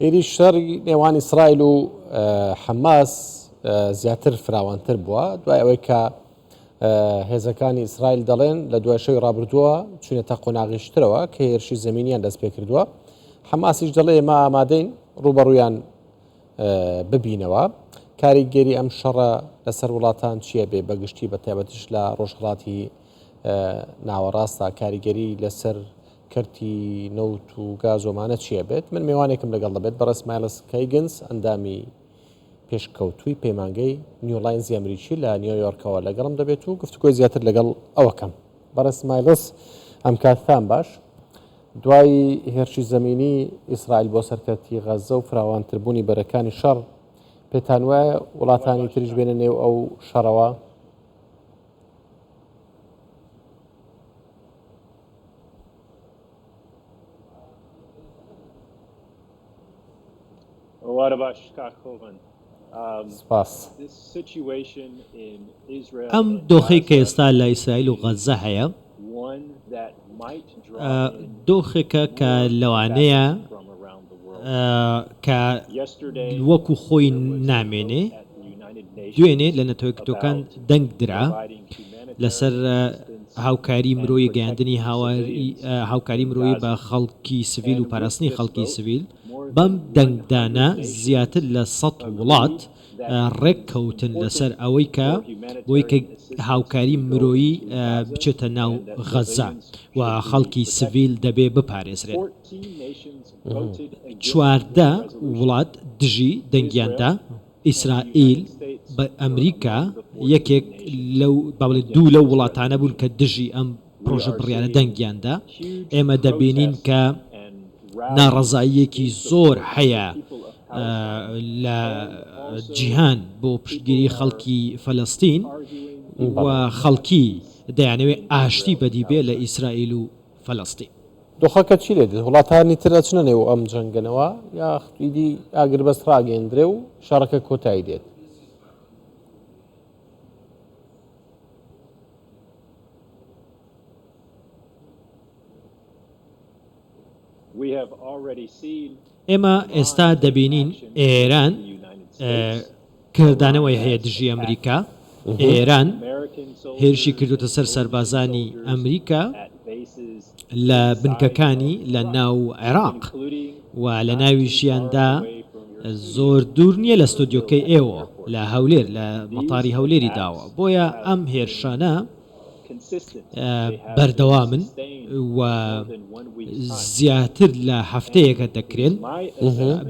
ئێری شەڕ نێوان ئیسرائیل و حەماس زیاتر فراوانتر بووە دوای ئەوەی کە هێزەکانی ئیسرائیل دەڵێن لە دوای شەوی ڕابردووە چوونەتە قۆناغیشترەوە کە هێرشی زەمینیان دەست پێ کردووە. حەماسیش دەڵێ ئێمە ئامادەین ڕوبەڕوویان ببینەوە. کاریگەری ئەم شەڕە لەسەر وڵاتان چییە بێ بەگشتی بە تایبەتیش لە ڕۆژهەڵاتی ناوەڕاستە کاریگەری لەسەر کەرتی نەوت و گازۆمانە چییە بێت؟ من میوانێکم لەگەڵ دەبێت بەڕێز مایلس کەیگنز ئەندامی پێشکەوتووی پەیمانگەی نیولاینزی ئەمریکی لە نیویۆرکەوە لەگەڵم دەبێت و گفتگۆی زیاتر لەگەڵ ئەوەکەم. بەڕێز مایلس ئەم کاتتان باش. دوای هێرشی زەمینی ئیسرائیل بۆ سەرکەرتی غەزە و فراوانتربوونی بەرەکانی شەڕ پێتان وایە وڵاتانی تریش بێنە نێو ئەو شەڕەوە؟ ئەم دۆخەی کە ئێستا لە ئیسرائیل و غەزە هەیە دۆخێکە کە لەوانەیە کە وەکو خۆی نامێنێ دوێنێ لە نەتەوەیەکەکان دەنگ درا لەسەر هاوکاری مرۆیی گەیاندنی هاوکاری مرۆیی بە خەڵکی سڤیل و پاراستنی خەڵکی سڤیل. بەم دەنگدانە زیاتر لە 100 وڵات ڕێک کەوتن لەسەر ئەوەی کە بۆی کە هاوکاری مرۆیی بچێتە ناو غەزە و خەڵکی سڤیل دەبێ بپارێزرێن. 14 وڵات دژی دەنگیاندا، ئیسرائیل بە ئەمریکا یەکێک لەو دوو لەو وڵاتانە بوون کە دژی ئەم پرۆژە بڕیارە دەنگیاندا. ئێمە دەبینین کە ناڕەزاییەکی زۆر هەیە لە جیهان بۆ پشتگیری خەڵکی فەلەستین و خەڵکی دەیانەوێت ئاشتی بەدیبێ لە ئیسرائیل و فەلەستین. دۆخەکە چی لێ دێت؟ وڵاتانی تر ئەچنە نێو ئەم جەنگەنەوە یا خودی ئاگربەست ڕاگەیەندرێ و شەڕەکە کۆتایی دێت؟ ئێمە ئێستا دەبینین ئێران کردانەوەی هەیە دژی ئەمریکا. ئێران هێرشی کردوتە سەر سەربازانی ئەمریکا لە بنکەکانی لە ناو عێراق و لە ناویشیاندا زۆر دوور نییە لە ستۆدیۆکەی ئێوە لە هەولێر لە مەتاری هەولێری داوە. بۆیە ئەم هێرشانە بەردەوامن و زیاتر لە هەفتەیەکە دەکرێن.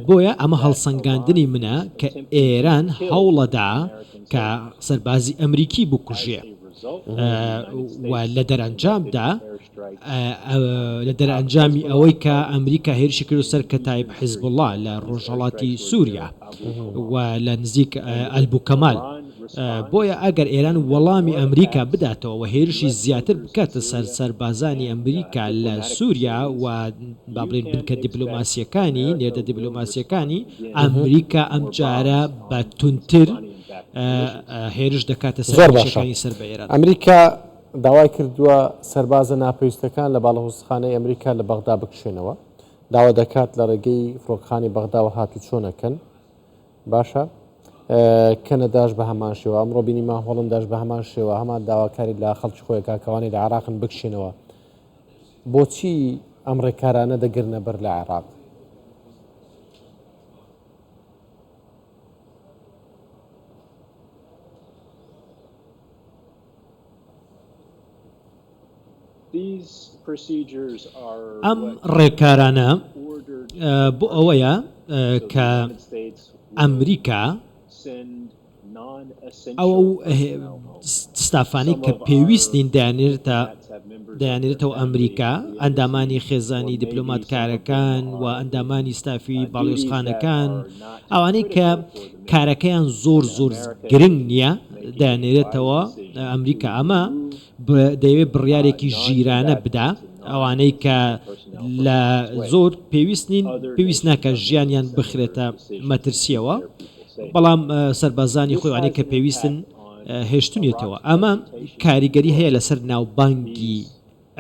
بۆیە ئەمە هەڵسەنگاندنی منە کە ئێران هەوڵەدا کە سەربازی ئەمریکی بکوژێ و لە دەرەنجامدا لە دەرەنجامی ئەوەی کە ئەمریکا هێرشی کرد سەر کەتایب حیزبوڵڵا لە ڕۆژهەڵاتی سووریا و لە نزیک ئەلبوکەمال. بۆیە ئەگەر ئێران وەڵامی ئەمریکا بداتەوە و هێرشی زیاتر بکاتە سەر سەربازانی ئەمریکا لە سووریا و با بڵێن بنکە دیپلۆماسیەکانی نێردە دیپلۆماسیەکانی ئەمریکا ئەم جارە بە تونتر هێرش دەکاتە سەربازەکانی سەر بە ئێران. ئەمریکا داوای کردووە سەربازە ناپەیوەستەکان لە باڵەهۆستخانەی ئەمریکا لە بەغدا بکشێنەوە. داوا دەکات لە ڕێگەی فڕۆکخانی بەغداوە هاتو چۆنەکەن. باشە کەنەداش بە هەمان شێوە، ئەمڕۆ بینیمان هۆڵنداش بە هەمان شێوە هەمان داواکاری لە خەڵکی خۆی کاکەوانی لە عێراقن بکشێنەوە. بۆچی ئەم ڕێکارانە دەگرنە بەر لە عێراق؟ ئەم ڕێکارانە بۆ ئەوەیە کە ئەمریکا ئەو ستافانەی کە پێویستین دەیانێتەوە ئەمریکا، ئەندامانی خێزانی دیپلۆماتکارەکان و ئەندامانی ستافی باڵێۆزخانەکان، ئەوانەی کە کارەکەیان زۆر گرنگ نییە دەیانێرێتەوە ئەمریکا. ئەمە دەیەوێت بڕیارێکی ژیرانە بدا ئەوانەی کە لە زۆر پێویست ناکە ژیانیان بخرێتە مەترسیەوە، بەڵام سەربازانی خۆیوانەی کە پێویستن هێشتونێتەوە. ئەمە کاریگەری هەیە لەسەر ناوبانگی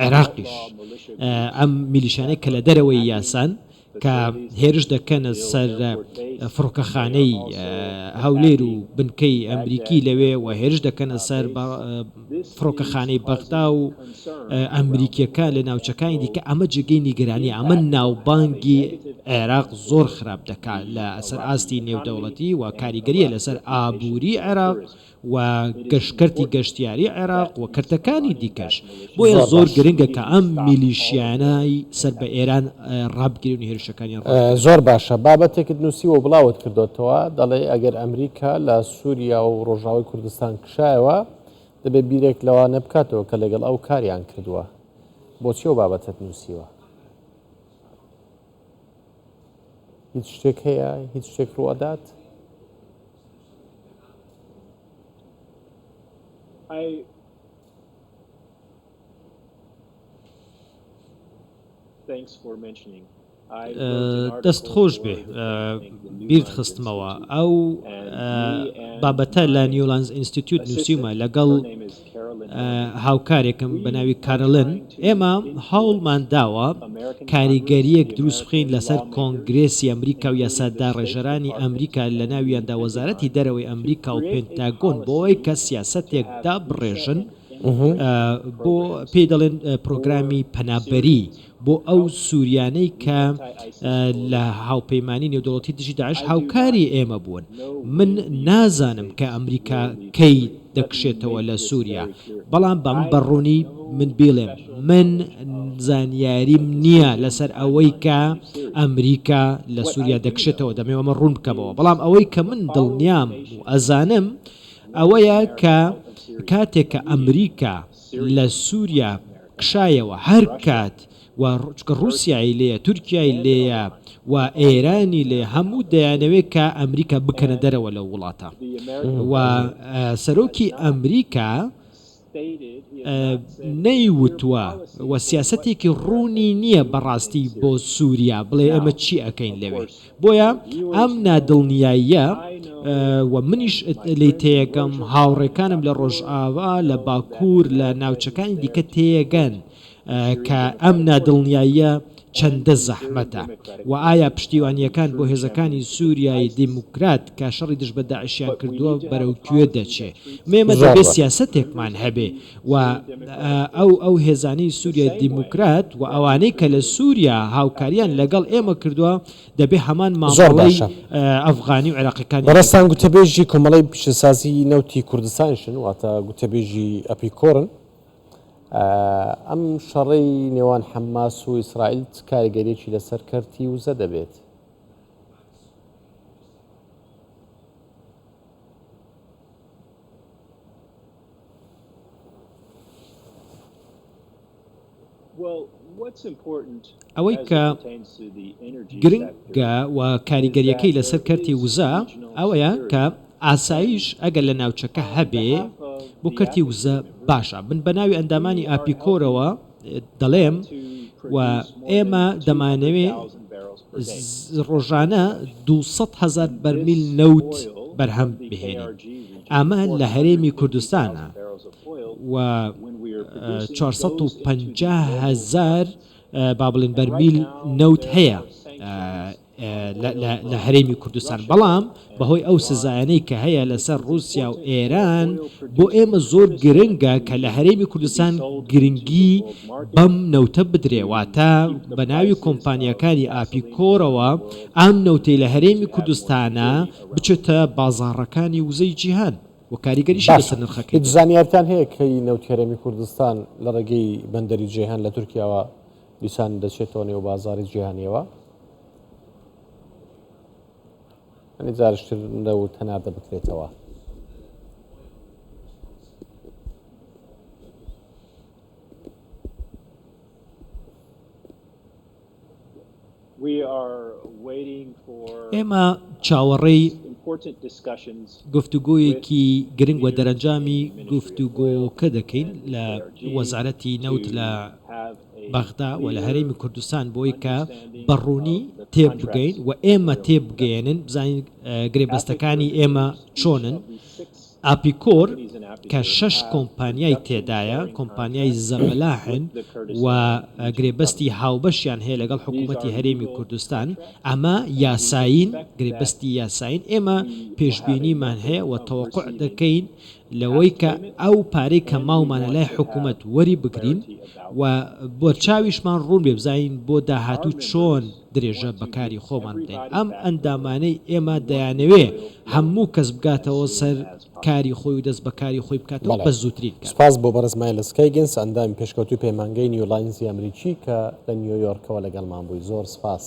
عێراقیش. ئەم میلیشانەی کە لە دەرەوەی یاسان کە هێرش دەکەنە سەر فڕۆکەخانەی هەولێر و بنکەی ئەمریکی لەوێ و هێرش دەکەنە سەر فڕۆکەخانەی بەغدا و ئەمریکیەکە لە ناوچەکانی دیکە ئەمە جێگەی نیگەرانی ئەمە ناوبانگی عێراق زۆر خراپ دەکات لە سەر ئاستی نێودەوڵەتی و کاریگەریە لەسەر ئابووری عێراق و گەشتکردی گەشتیاری عێراق و کردەکانی دیکەش بۆیە زۆر گرنگە کە ئەم میلیشیانای سەر بە ئێران ڕابگرن و هێرشەکانی زۆر باشە بابەتێکت نووسی و بڵاوت کردوتەوە دەڵێ ئەگەر ئەمریکا لە سووریا و ڕۆژاوی کوردستان کشایەوە دەبێت بیرێک لەوانە بکاتەوە کە لەگەڵ ئەو کاریان کردووە بۆچی و بابەتت نووسیوە هیچ شتێک هەیە هیچ شتێک ڕوەدات دەست خۆش بێ بیرت خستمەوە ئەو بابەتە لە نیولاندز ئینستیتیوت نووسیمە لەگەڵ هاوکارێکم بە ناوی کارلن ئێمە هەوڵمان داوە کاریگەریەک دروست بخین لەسەر کۆنگرێسی ئەمریکا و یاسادا ڕێژەرانی ئەمریکا لە ناویاندا وەزارەتی دەرەوەی ئەمریکا و پێنتاگۆن بۆەوەی کە سیاسەتێکدا بڕێژن بۆ پێی دەڵێن پرۆگرامی پەنابەری بۆ ئەو سووریانەی کە لە هاوپەیمانی نێودەوڵەتی دژی داعش هاوکاری ئێمە بوون من نازانم کە ئەمریکا کەی دەکشێتەوە لە سووریا بەڵام بەم بەڕوونی من بڵێم من زانیاریم نییە لەسەر ئەوەی کە ئەمریکا لە سووریا دەکشێتەوە دەمەوە مە ڕوون بکەمەوە بەڵام ئەوەی کە من دڵنیام و ئەزانم ئەوەیە کە کاتێک کە ئەمریکا لە سووریا کشایەوە هەر کات و چکە رووسیایی لێە تورکیای لێیە و ئێرانی لێ هەموو دەیانەوێت کە ئەمریکا بکەنە دەرەوە لە وڵاتە و سەرۆکی ئەمریکا نەیوتووە و سیاسەتێکی ڕوونی نییە بەڕاستی بۆ سووریا بڵێ ئەمە چی ئەەکەین لەوێ بۆیە ئەم نادڵنیاییە و منیش لی تێگەم هاوڕێکانم لە ڕۆژئاوا لە باکوور لە ناوچەکانی دیکە تێگەن کە ئەم نادڵنیاییە چەندە زەحمەتە و ئایا پشتیوانیەکان بۆ هێزەکانی سووریای دیموکرات کە شەڕی دژ بە داعشیان کردووە بەرەو کوێ دەچێ مێمە دەبێ سیاسەتێکمان هەبێ و ئەو هێزانەی سووریای دیموکرات و ئەوانەی کە لە سووریا هاوکاریان لەگەڵ ئێمە کردووە دەبێ هەمان ماڵی ئەفغانی و عێراقیەکانی بەڕستان گوتەبێژی کۆمەڵی پیشەسازی نەوتی کوردستانشن واتە گوتەبێژی ئەپیکۆرن ئەم شەڕەی نێوان حەماس و ئیسرائیل کاریگەریەکی لەسەر کەرتی وزە دەبێت ئەوەی کە گرنگە و کاریگەریەکەی لەسەر کەرتی وزە ئەوەیە کە ئاسایش ئەگەر لە ناوچەکە هەبێ بۆ کەرتی وزە باشە من بە ناوی ئەندامانی ئاپیکۆرەوە دەڵێم و ئێمە دەمانەوێ ڕۆژانە 200,000 بەرمیل نەوت بەرهەم بهێنین ئەمە لە هەرێمی کوردستانە و 450,000 با بڵێن بەرمیل نەوت هەیە لە هەرێمی کوردستان بەڵام بەهۆی ئەو سزایانەی کە هەیە لەسەر رووسیا و ئێران بۆ ئێمە زۆر گرنگە کە لە هەرێمی کوردستان گرنگی بەم نەوتە بدرێواتە بە ناوی کۆمپانیەکانی ئاپیکۆرەوە ئەم نەوتەی لە هەرێمی کوردستانە بچێتە بازاڕەکانی وزەی جیهان و کاریگەریش لەسەر نرخەکەی زانیارتان هەیە کەی نەوتی هەرێمی کوردستان لە ڕێگەی بەندەری جیهان لە تورکیاوە دیسان دەچێتەوە نێو بازاری جیهانیەوە ئەنی جارشتر لەو تەناردە بکرێتەوە ئێمە چاوەڕێی گفتوگۆیەکی گرنگ و دەرەنجامی گفتوگۆکە دەکەین لە وەزارەتی نەوت لە بەغدا و لە هەرێمی کوردستان بۆی کە بەڕوونی تێبگەین و ئێمە تێبگەێنن بزانین گرێبەستەکانی ئێمە چۆنن ئاپیکۆر کە 6 کۆمپانیای تێدایە کۆمپانیای زەمەلاحن و گرێبەستی هاوبەشیان هەیە لەگەڵ حکوومەتی هەرێمی کوردستان ئەمە یاساین گرێبەستی یاساین ئێمە پێشبینیمان هەیە و تەوەقع دەکەین لەوەی کە ئەو پارەی کە ماومانە لای حکوومەت وەری بگرین و بۆ چاویشمان ڕوون بێ بزانین بۆ داهاتوو چۆن درێژە بەکاری خۆمان بدەین ئەم ئەندامانەی ئێمە دەیانەوێ هەموو کەس بگاتەوە سەر کاری خۆی و دەست بەکاری خۆی بکاتەوە بە زووترین سپاس بۆ بەڕێزمای لەسکای گەنس ئەندامی پێشکەوتوی پەیمانگەی نیولاینزی ئەمریکی کە لە نیویۆرکەوە لەگەڵمان بووی زۆر سپاس.